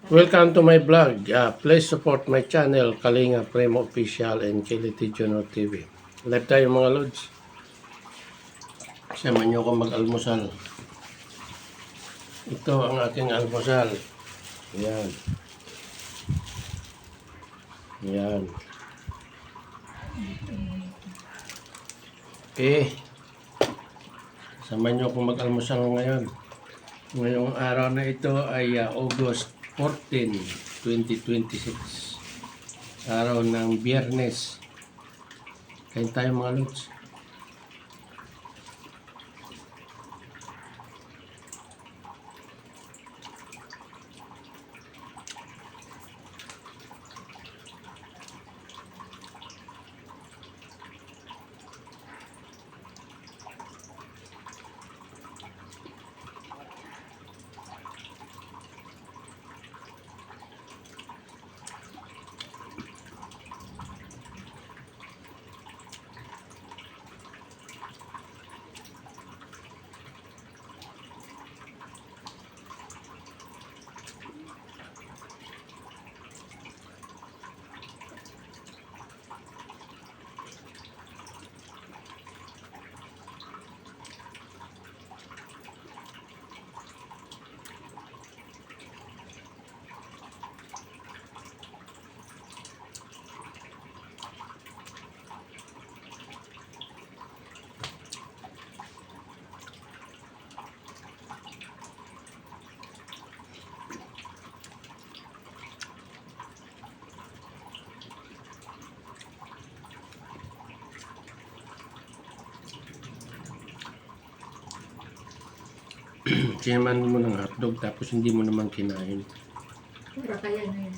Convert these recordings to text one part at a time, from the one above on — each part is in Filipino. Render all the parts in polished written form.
Welcome to my vlog. Please support my channel, Kalinga Premo Official and Kiliti Junior TV. Live tayo mga lods. Samahan niyo ako mag-almusal. Ito ang aking almusal. Yan. Yan. Okay. Samahan niyo ako mag-almusal ngayon. Ngayong araw na ito ay August 14, 2026. Araw ng Biyernes. Kain tayo mga lods. Sinaman mo ng hotdog tapos hindi mo naman kinain. Para kaya na yan.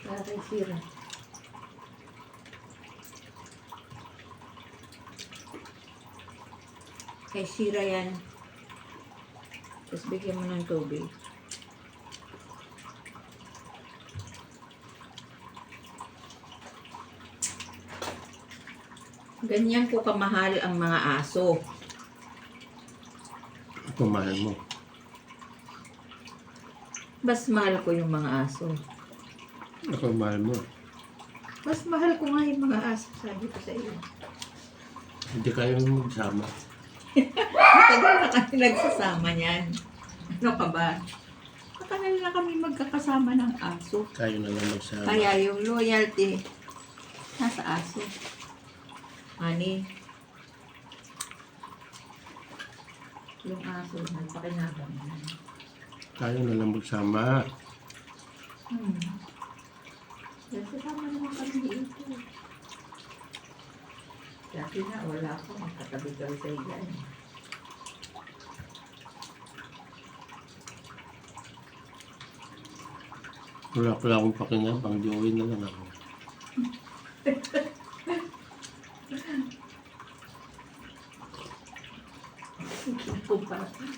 Para kay Sira. Kay Sira yan. Tapos bigyan mo ng tubig. Ganyan ko kamahal ang mga aso. Kumahal mo. Mas mahal ko yung mga aso. Ako mahal mo. Mas mahal ko nga yung mga aso, sabi ko sa iyo. Hindi kayo magsama. Matagal na kami nagsasama niyan. Ano ka ba? Matagal na kami magkakasama ng aso. Kayo na lang magsama. Kaya yung loyalty nasa aso. Ani, yung aso, nagpakinabang yan. Kayo na lang magsama. Nagsasama naman kami dito. Dati na, wala ako. Magkatabi kami sa ilan. Wala akong pakinabang. Di uwi na lang ako.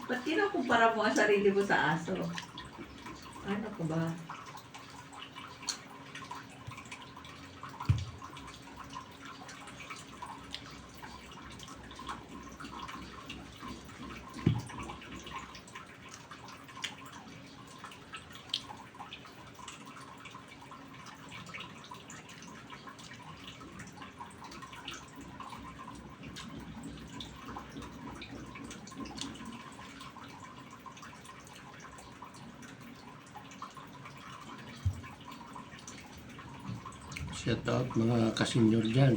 Ba't kinakumpara mo ang sarili mo sa aso? Ano ko ba? Shout out mga kasenyor dyan.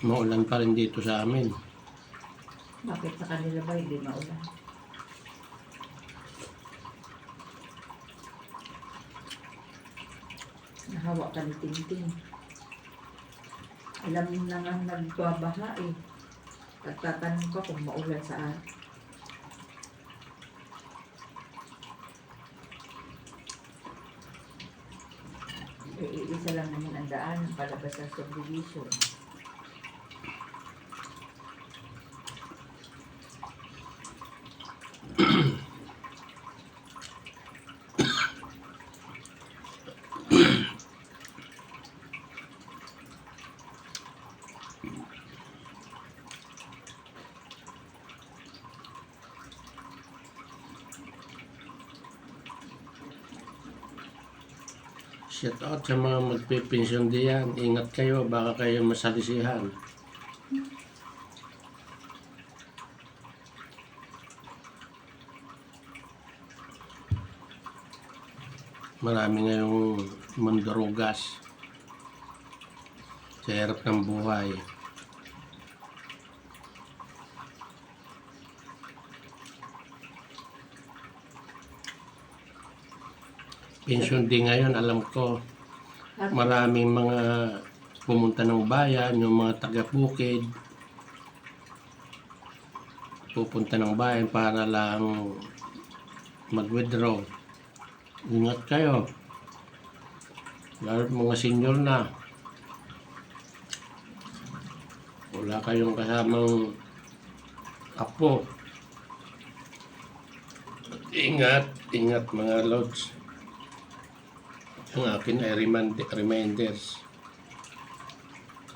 Maulan pa rin dito sa amin. Bakit sa kanila ba hindi maulan? Nahawa ka ni Tintin. Alam mo na nga nagbabaha eh. Nagtatanong ka kung maulan saan. Isa lang naman ang daan ng palabas sa subdivision. Shout out sa mga magpipensyon diyan. Ingat kayo, baka kayo masalisihan. Marami ngayong mandurugas sa hirap ng buhay. Pension din ngayon, alam ko, maraming mga pumunta ng bayan, yung mga taga-bukid, pupunta ng bayan para lang mag-withdraw. Ingat kayo. Lalo mga senior na. Wala kayong kasamang apo. Ingat, ingat mga lods. Ang akin ay reminders.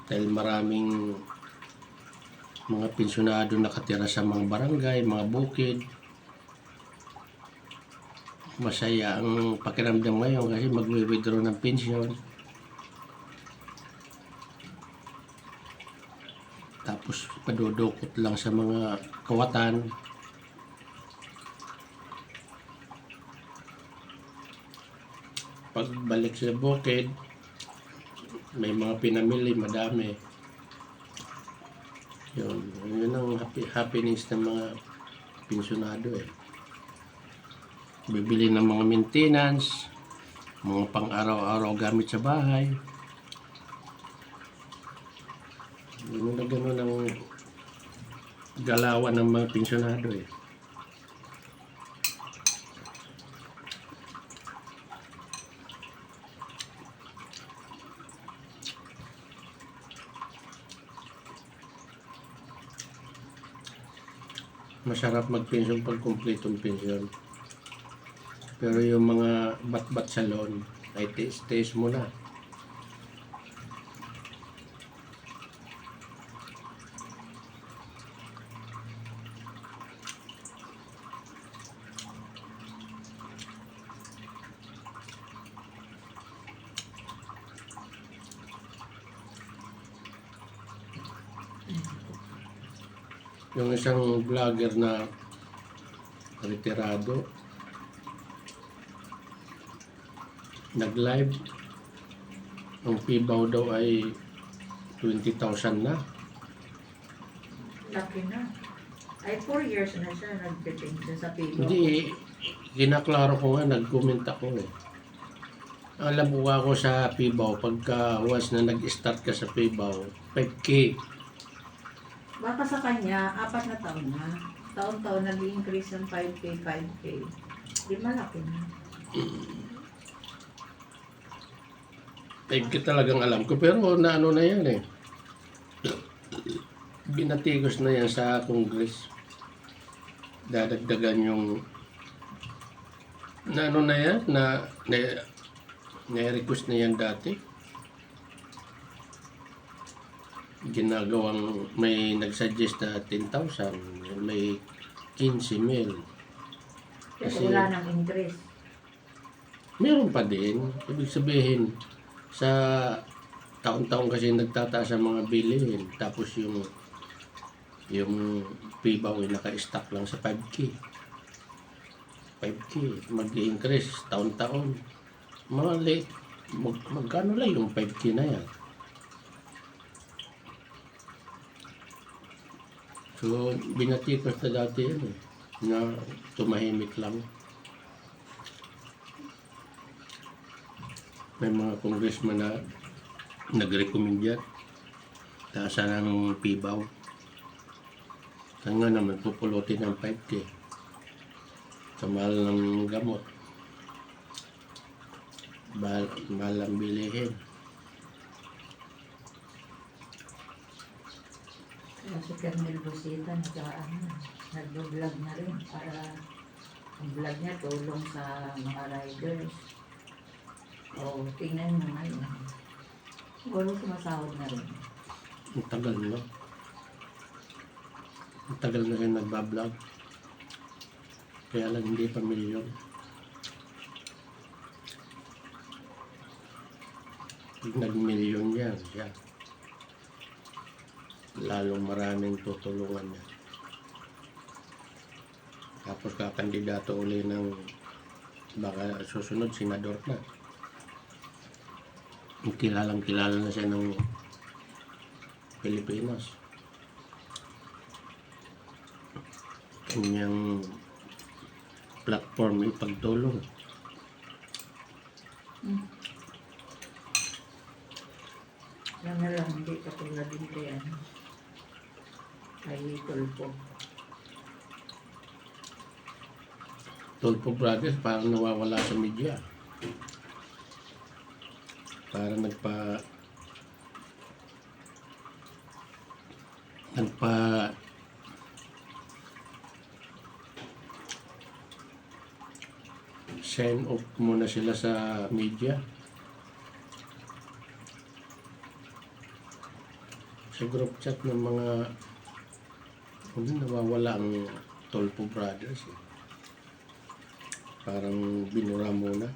Dahil maraming mga pensyonado nakatira sa mga barangay, mga bukid. Masaya ang pakiramdam ngayon kasi magwi-withdraw ng pensyon. Tapos padudukot lang sa mga kawatan. Pagbalik sa bukid, may mga pinamili, madami. Yun ang happiness ng mga pensyonado eh. Bibili ng mga maintenance, mga pang-araw-araw gamit sa bahay. Gano'n na gano'n ang galawan ng mga pensyonado eh. Masarap mag-pensyon pag kumpletong pensyon. Pero yung mga bat-bat sa loan, ay taste mo na. Yung isang vlogger na retirado, nag-live, ang pibaw daw ay 20,000 na. Laki na. Ay, 4 years na siya nagpipensyon sa PIBO. Hindi, ginaklaro ko nga, nag-comment ako eh. Alam ko ako sa pibaw, pagka once na nag-start ka sa pibaw, 5K. Baka sa kanya, 4 na taon na. Taon-taon nag-increase ng 5K, 5K. Di malaki na. 5K talagang alam ko, pero naano na yan eh. Binatigos na yan sa Congress. Dadagdagan yung naano na yan, na-request na yan dati. Ginagawang may nagsuggest na 10,000, may 15 mil. Kasi wala nang increase. Meron pa din. Ibig sabihin, sa taon-taon kasi nagtataas ang mga bilihin. Tapos yung pibaw ay naka-stack lang sa 5K. 5K, mag-increase taon-taon. Mga late, magkano lang yung 5K na yan? So, binatikos na dati yan eh, na tumahimik lang. May mga congressman na nag-recommend yan. Taasan ng pibaw. Saan nga naman pupulutin ng 5K. Sa mahal ng gamot. Mahal ang bilihin. Kaya si Colonel Busita, nag-vlog na rin para ang vlog niya tulong sa mga riders. O, tingnan mo ngayon. Siguro sumasahod na rin. Ang tagal na. Ang tagal na rin nagbablog. Kaya lang hindi pa milyon. Pag nag-milyon yan siya, lalong maraming tutulungan niya. Tapos kakandidato uli ng baka susunod senador na. Kilalang kilala na siya ng Pilipinas. Kanyang platform ay pagtulong. Sana lang hindi katulad din kay ano, kay Tulpo. Tulpo Brothers parang nawawala sa media. Parang nagpa sign off muna sila sa media. Sa group chat ng mga nawawala ang Tulpo Brothers eh. Parang binura muna.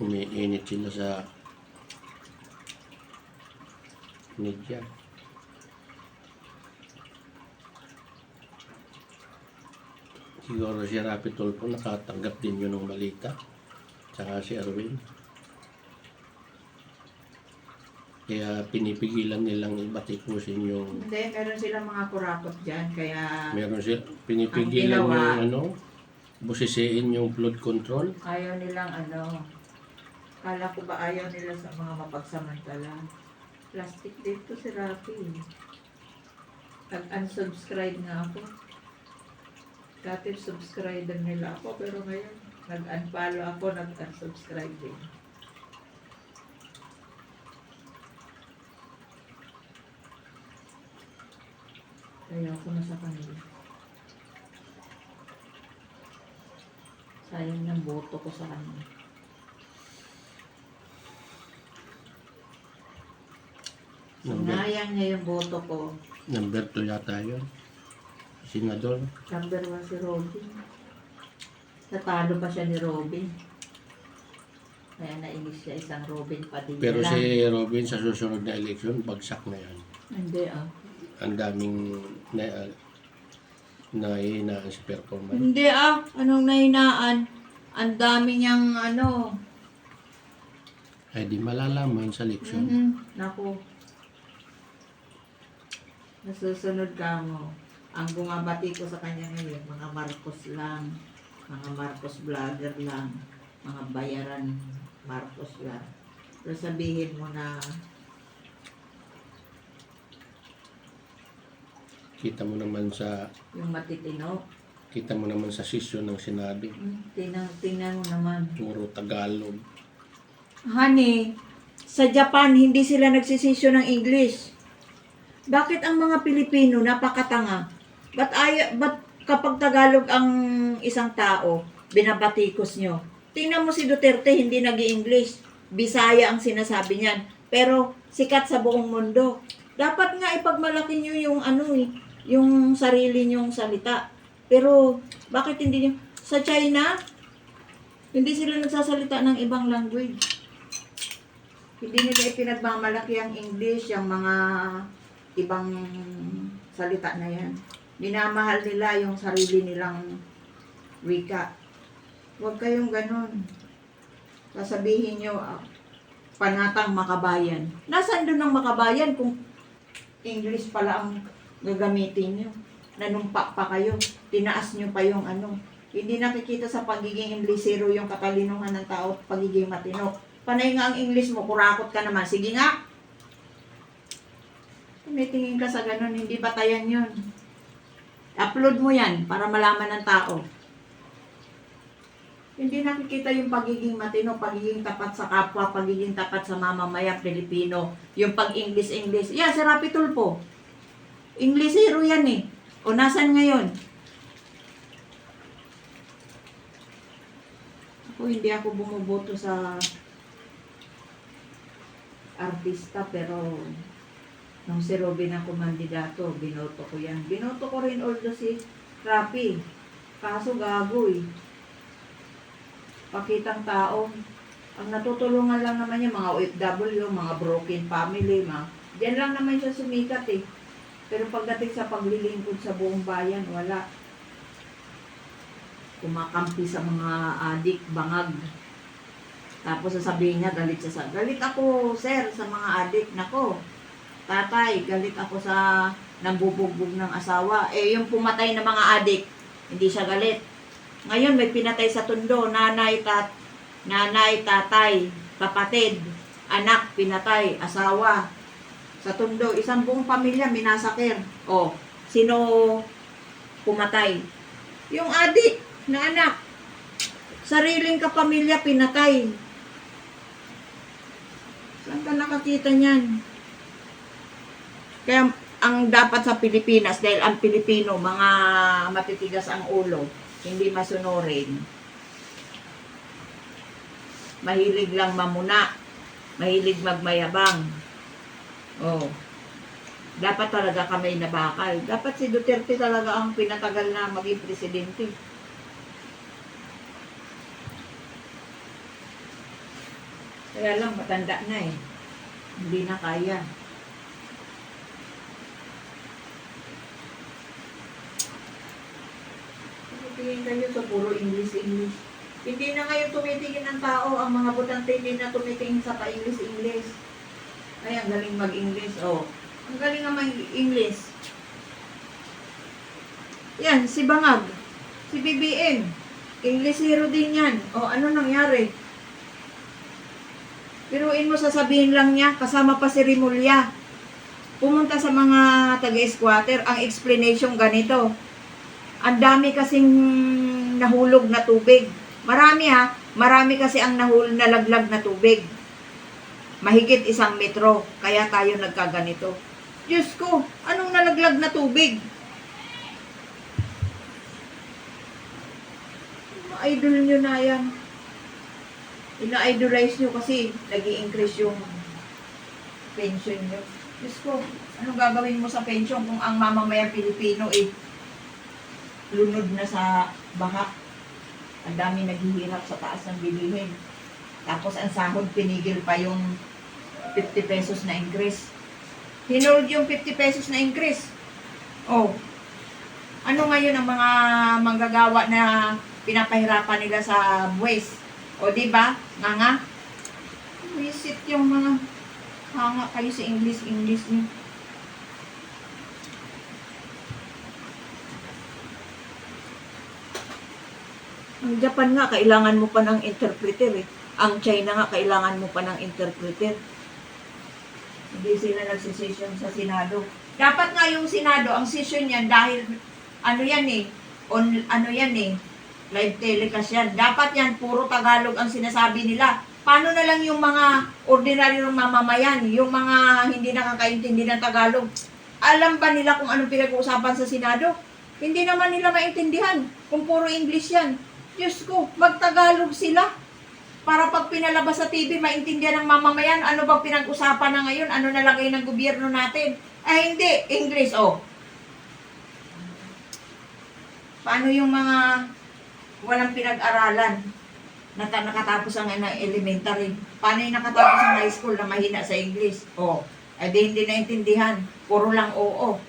Umiinit sila sa media. Siguro si Rapi Tulfo nakatanggap din yun ng balita. Tsaka si Erwin. Kaya pinipigilan nilang ibatikusin yung... Hindi, meron silang mga kurakot dyan, kaya Meron sila, pinipigilan Ang ginawa- yung ano, busisiin yung flood control. ayaw nilang ano, kala ko ba ayaw nila sa mga mapagsamantala. Plastic dito si Rafi. Nag-unsubscribe nga ako. Dati subscriber nila ako, pero ngayon nag-unfollow ako, nag-unsubscribe din. Ayaw ko na sa kanila. Sayang ng boto ko sa kanila. Sinayang niya yung boto ko. Number 2 yata yun. Senador. Number 1 si Robin. Natalo pa siya ni Robin. Kaya nainis siya isang Robin Padilla Pero lang. si Robin sa susunod na eleksyon, bagsak na yan. Hindi Ang daming nahihinaan si performance. Hindi Anong nahinaan? Ang dami niyang ano. Ay di malalaman sa eleksyon. Naku. Nasusunod ka mo. Ang bumabati ko sa kanya ngayon, mga Marcos lang. Mga Marcos vlogger lang. Mga bayaran Marcos lang. Pero sabihin mo na Kita mo naman sa sesyon ng Senado. Tingnan mo naman. Puro Tagalog. Honey, sa Japan, hindi sila nagsisisyo ng English. Bakit ang mga Pilipino napakatanga? Ba't kapag Tagalog ang isang tao, binabatikos nyo? Tingnan mo si Duterte, hindi nag-i-English. Bisaya ang sinasabi niyan. Pero sikat sa buong mundo. Dapat nga ipagmalaki nyo yung yung sarili nyong salita. Pero bakit hindi nyo? Sa China, hindi sila nagsasalita ng ibang language. Hindi nila ipinagmamalaki ang English, yung mga ibang salita na yan. Minamahal nila yung sarili nilang wika. Huwag kayong ganun. Sasabihin nyo, panatang makabayan. Nasaan doon ang makabayan kung English pala ang gagamitin nyo? Nanumpa pa kayo. Tinaas nyo pa yung Hindi nakikita sa pagiging Inglesero yung katalinuhan ng tao at pagiging matino. Panay nga ang English mo, kurakot ka naman. Sige nga. Tumitingin ka sa ganun, hindi batayan yun. Upload mo yan para malaman ng tao. Hindi nakikita yung pagiging matino, pagiging tapat sa kapwa, pagiging tapat sa mamamayan Pilipino, yung pag-English. Yan, si Rapi Tulfo. Inglesero yan eh. O nasan ngayon? Hindi ako bumuboto sa artista, pero nung si Robin ang kumandidato, binoto ko yan. Binoto ko rin although si Rapi. Kaso gago eh. pakitang tao. Ang natutulungan lang naman yung mga OFW, mga broken family, diyan lang naman siya sumikat eh. Pero pagdating sa paglilingkod sa buong bayan, wala. Kumakampi sa mga adik, bangag. Tapos sasabihin niya, galit siya galit ako, sir, sa mga adik. Nako, tatay, galit ako sa nambubugbog ng asawa. Eh, yung pumatay na mga adik, hindi siya galit. Ngayon, may pinatay sa Tondo, nanay, tatay, kapatid, anak, pinatay, asawa. Sa Tondo, isang buong pamilya, minasakir. O, sino pumatay? Yung adik na anak. Sariling kapamilya, pinatay. Saan ka nakakita niyan? Kaya, ang dapat sa Pilipinas, dahil ang Pilipino, mga matitigas ang ulo, hindi masunurin. Mahilig lang mamuna. Mahilig magmayabang. Oh. Dapat talaga kami nabakal. Dapat si Duterte talaga ang pinatagal na maging presidente. Kaya lang, matanda na eh. Hindi na kaya. Tingin kayo sa puro English. Hindi na ngayon tumitingin ng tao. Ang mga butante hindi na tumitingin sa pa-English. Ay, ang galing mag-English. Oh, ang galing nga mag-English. Yan, si Bangag. Si BBM. English hero din yan. Oh, ano nangyari? Piruin mo, sasabihin lang niya, kasama pa si Rimulya. Pumunta sa mga taga-squatter, ang explanation ganito. Ang dami kasing nahulog na tubig. Marami kasi ang nalaglag na tubig. Mahigit 1 metro, kaya tayo nagkaganito. Diyos ko, anong nalaglag na tubig? Idol nyo na yan. Ina-idolize nyo kasi nag-i-increase yung pension nyo. Diyos ko, anong gagawin mo sa pension kung ang mamamayang Pilipino lunod na sa bahak? Ang dami naghihirap sa taas ng bilihin. Tapos ang sahod, pinigil pa yung 50 pesos na increase. Hinold yung 50 pesos na increase. Oh. Ano ngayon ang mga manggagawa na pinapahirapan nila sa buwis? O diba? Nga. Visit yung mga hanga kayo sa English niyo. Ang Japan nga, kailangan mo pa ng interpreter eh. Ang China nga, kailangan mo pa ng interpreter. Hindi sila nagsisession sa Senado. Dapat nga yung Senado, ang session yan dahil live telecast yan. Dapat yan, puro Tagalog ang sinasabi nila. Paano na lang yung mga ordinaryong mamamayan, yung mga hindi nakakaintindi ng Tagalog? Alam ba nila kung anong pinag-uusapan sa Senado? Hindi naman nila maintindihan kung puro English yan. Diyos ko, mag-Tagalog sila. Para pag pinalabas sa TV, maintindihan ng mamamayan, ano bang pinag-usapan na ngayon? Ano nalagay ng gobyerno natin? Hindi, English, oh. Paano yung mga walang pinag-aralan na nakatapos ang elementary? Paano yung nakatapos ang high school na mahina sa English? Oh, hindi naintindihan. Puro lang oo.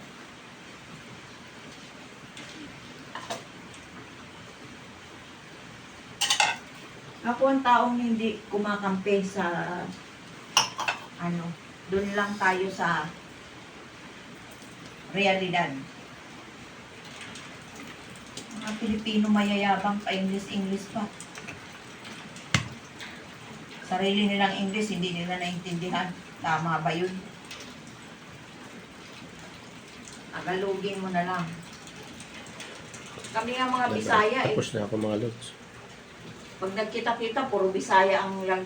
Ako ang taong hindi kumakampi sa doon lang tayo sa realidad. Mga Pilipino mayayabang pa English pa. Sarili nilang English, hindi nila naintindihan. Tama ba yun? Tagalogin mo na lang. Kami nga mga Bisaya eh. Tapos na ako mga lods. Pag nagkita-kita, puro Bisaya ang lang